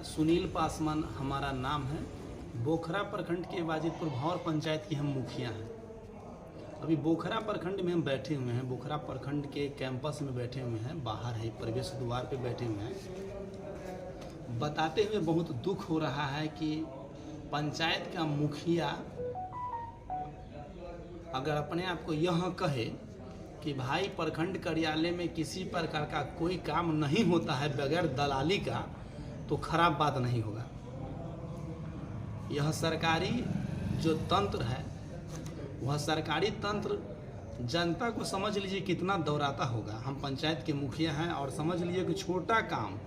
सुनील पासवान हमारा नाम है। बोखरा प्रखंड के वाजिदपुर भौर पंचायत की हम मुखिया हैं। अभी बोखरा प्रखंड में हम बैठे हुए हैं, बोखरा प्रखंड के कैंपस में बैठे हुए हैं, बाहर है प्रवेश द्वार पे बैठे हुए हैं। बताते हुए बहुत दुख हो रहा है कि पंचायत का मुखिया अगर अपने आप को यह कहे कि भाई प्रखंड कार्यालय में किसी प्रकार का कोई काम नहीं होता है बगैर दलाली का, तो खराब बात नहीं होगा। यह सरकारी जो तंत्र है, वह सरकारी तंत्र जनता को समझ लीजिए कितना दौड़ाता होगा। हम पंचायत के मुखिया हैं और समझ लीजिए कि छोटा काम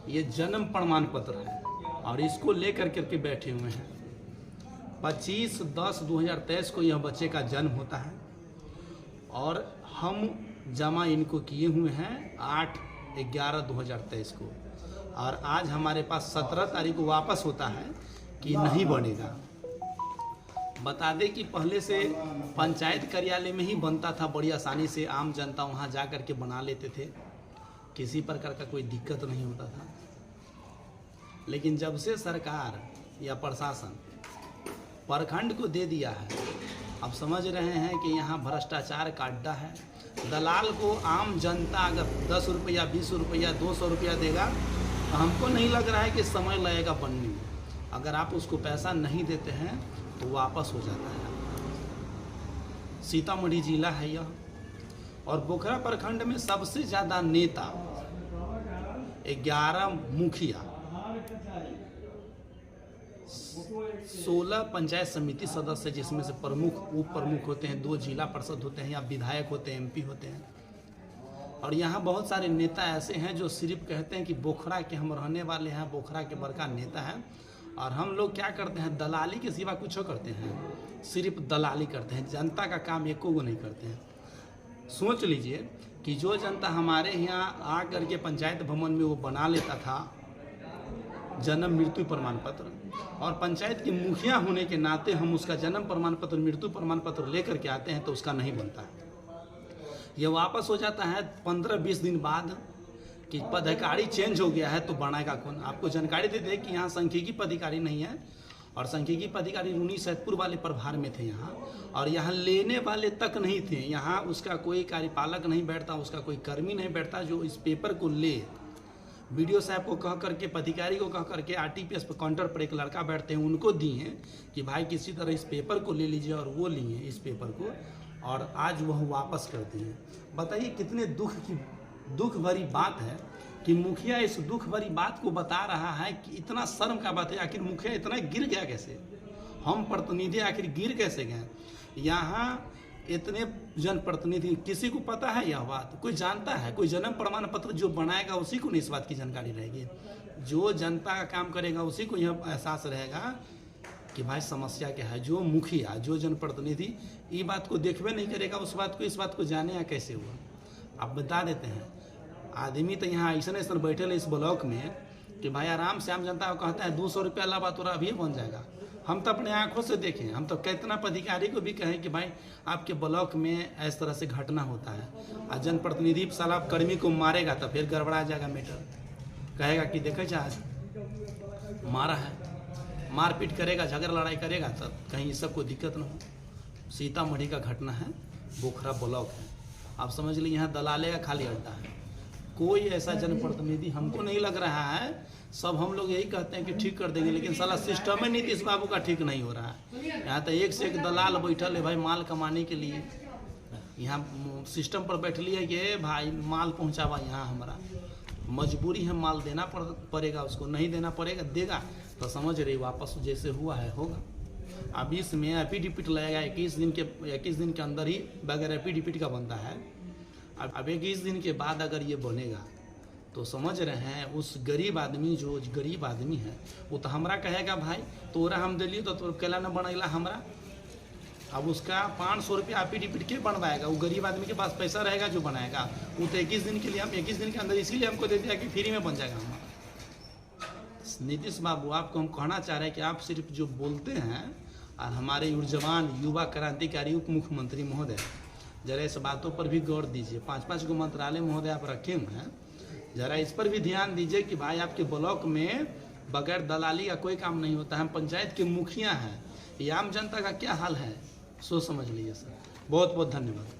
ये जन्म प्रमाण पत्र है और इसको लेकर करके बैठे हुए हैं। 25/10/2023 को यह बच्चे का जन्म होता है और हम जमा इनको किए हुए हैं 8/11/2023 को, और आज हमारे पास 17 तारीख को वापस होता है कि नहीं बनेगा। बता दें कि पहले से पंचायत कार्यालय में ही बनता था, बड़ी आसानी से आम जनता वहां जा कर के बना लेते थे, किसी प्रकार का कोई दिक्कत नहीं होता था। लेकिन जब से सरकार या प्रशासन प्रखंड को दे दिया है, अब समझ रहे हैं कि यहाँ भ्रष्टाचार का अड्डा है। दलाल को आम जनता अगर 10 रुपया 20 रुपया 200 रुपया देगा तो हमको नहीं लग रहा है कि समय लगेगा बनने में। अगर आप उसको पैसा नहीं देते हैं तो वापस हो जाता है। सीतामढ़ी जिला है यह, और बोखरा प्रखंड में सबसे ज़्यादा नेता 11 मुखिया, 16 पंचायत समिति सदस्य, जिसमें से प्रमुख उप प्रमुख होते हैं, 2 जिला परिषद होते हैं या विधायक होते हैं, MP होते हैं। और यहाँ बहुत सारे नेता ऐसे हैं जो सिर्फ कहते हैं कि बोखरा के हम रहने वाले हैं, बोखरा के बड़का नेता हैं, और हम लोग क्या करते हैं, दलाली के सिवा कुछ करते हैं, सिर्फ दलाली करते हैं, जनता का काम एको को नहीं करते हैं। सोच लीजिए कि जो जनता हमारे यहाँ आ करके पंचायत भवन में वो बना लेता था जन्म मृत्यु प्रमाण पत्र, और पंचायत के मुखिया होने के नाते हम उसका जन्म प्रमाण पत्र मृत्यु प्रमाण पत्र लेकर के आते हैं तो उसका नहीं बनता है। यह वापस हो जाता है 15-20 दिन बाद कि पदाधिकारी चेंज हो गया है तो बनाएगा कौन। आपको जानकारी देते हैं कि यहाँ सांख्यिकी पदाधिकारी नहीं है, और सांख्यिकी पदाधिकारी रूनी सैदपुर वाले प्रभार में थे यहाँ, और यहाँ लेने वाले तक नहीं थे। यहाँ उसका कोई कार्यपालक नहीं बैठता, उसका कोई कर्मी नहीं बैठता जो इस पेपर को ले। BDO साहब को कह करके, पदाधिकारी को कह करके RTPS पर काउंटर पर एक लड़का बैठते हैं, उनको दिए कि भाई किसी तरह इस पेपर को ले लीजिए, और वो लिए इस पेपर को और आज वह वापस कर दिए। बताइए कितने दुख भरी बात है कि मुखिया इस दुख भरी बात को बता रहा है कि इतना शर्म का बात है। आखिर मुखिया इतना गिर गया कैसे, हम प्रतिनिधि आखिर गिर कैसे गए। यहाँ इतने जनप्रतिनिधि, किसी को पता है यह बात, कोई जानता है? कोई जन्म प्रमाण पत्र जो बनाएगा उसी को नहीं इस बात की जानकारी रहेगी। जो जनता का काम करेगा उसी को यह एहसास रहेगा कि भाई समस्या क्या है। जो मुखिया, जो जनप्रतिनिधि ये बात को देखबे नहीं करेगा, उस बात को, इस बात को जाने कैसे हुआ। आप बता देते हैं, आदमी तो यहाँ ऐसा बैठे इस ब्लॉक में कि भाई आराम से आम जनता को कहता है 200 रुपया लावा तोरा अभी बन जाएगा। हम तो अपने आंखों से देखें, हम तो कितना पदाधिकारी को भी कहें कि भाई आपके ब्लॉक में इस तरह से घटना होता है, और जनप्रतिनिधि साला कर्मी को मारेगा तो फिर गड़बड़ा जाएगा मैटर। कहेगा कि देखे चाहे मारा है, मारपीट करेगा, झगड़ा लड़ाई करेगा, तब कहीं इस सब को दिक्कत न हो। सीतामढ़ी का घटना है, बोखरा ब्लॉक है। आप समझ लीजिए यहाँ दलाले का खाली अड्डा है। कोई ऐसा जनप्रतिनिधि हमको नहीं लग रहा है। सब हम लोग यही कहते हैं कि ठीक कर देंगे, लेकिन साला सिस्टम ही नीतीश बाबू का ठीक नहीं हो रहा है। यहाँ तो एक से एक दलाल बैठल है भाई माल कमाने के लिए। यहाँ सिस्टम पर बैठ लिए कि भाई माल पहुँचावा, यहाँ हमारा मजबूरी है, माल देना पड़ेगा, उसको नहीं देना पड़ेगा, देगा तो समझ रही वापस जैसे हुआ है होगा। अब इसमें एफिडेविट लगेगा 21 दिन के अंदर ही, बगैर एफिडेविट का बनता है। अब 21 दिन के बाद अगर ये बनेगा तो समझ रहे हैं उस गरीब आदमी, जो गरीब आदमी है, वो तो हमरा कहेगा भाई तोरा हम दिलिए तो केला न बनैला हमरा। अब उसका 500 रुपया एफिडेविट के बनवाएगा, वो गरीब आदमी के पास पैसा रहेगा जो बनाएगा। वो तो 21 दिन के लिए, हम 21 दिन के अंदर इसीलिए हमको दे दिया कि फ्री में बन जाएगा हमारा। नीतीश बाबू, आपको हम कहना चाह रहे हैं कि आप सिर्फ जो बोलते हैं, और हमारे ऊर्जवान युवा क्रांतिकारी उप मुख्यमंत्री महोदय जरा इस बातों पर भी गौर दीजिए। 5-5 गो मंत्रालय महोदय आप रखे हुए हैं, जरा इस पर भी ध्यान दीजिए कि भाई आपके ब्लॉक में बगैर दलाली का कोई काम नहीं होता है। हम पंचायत के मुखिया हैं, ये आम जनता का क्या हाल है, सोच समझ लीजिए सर। बहुत बहुत धन्यवाद।